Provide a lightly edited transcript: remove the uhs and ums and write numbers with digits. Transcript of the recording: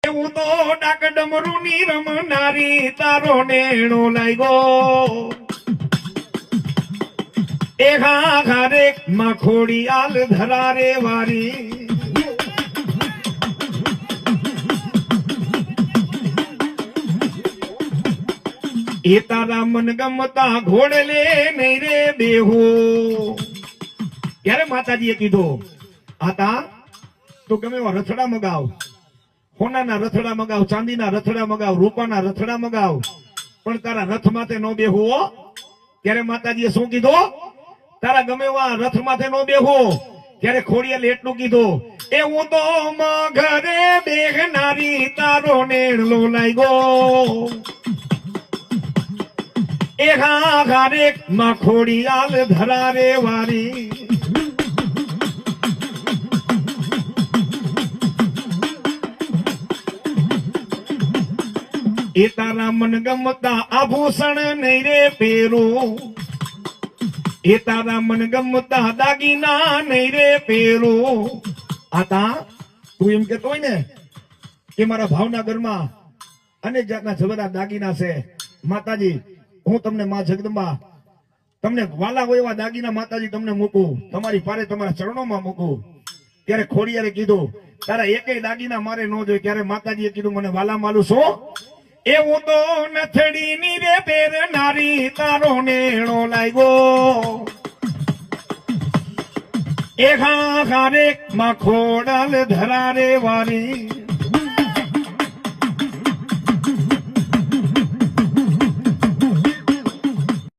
હું તો ડાક ડમરું ની રમનારી તારો નેણો લાગ્યો એ ઘા ઘારે માખોડી આલ ધરારે વારી એ તારા મન ગમતા ઘોડલે નહીં રે બેહો ત્યારે માતાજીએ કીધું આતા તું ગમે એવા રથડા મગાવ સોનાના રથડા મગાવ ચાંદીના રથડા મગાવ રૂપાના રથડા મગાવ પણ તારા રથ માથે નો બેહો ત્યારે માતાજીએ શું કીધું તારા ગમે એવા રથ માથે નો બેહો ત્યારે ખોડિયાલે એટલું કીધું એ હું તો ઘરે બેહનારી તારો નેણલો લાગ્યો એ ઘા ઘારે માખોડી આલ ધરારે વારી એ તારા મન ગમતા આભૂષણ નહીં રે પેરો એ તારા મન ગમતા દાગીના નહીં રે પેરો આતા તું એમ કેતો હોય ને કે મારા ભાવનગરમાં અનેક જાતના જબરા દાગીના છે માતાજી હું તમને માં જગદંબા તમને વાલા હોય એવા દાગીના માતાજી તમને મૂકું તમારી પારે તમારા ચરણોમાં મૂકું ત્યારે ખોડિયારે કીધું તારા એકેય દાગીના મારે ન જોઈએ ત્યારે માતાજીએ કીધું મને વાલા માલું છો એવું તો નથડી ની રે પહેરનારી તારો નેણો લાગ્યો એ ઘા ઘારે માખોડાલ ધરારે વારી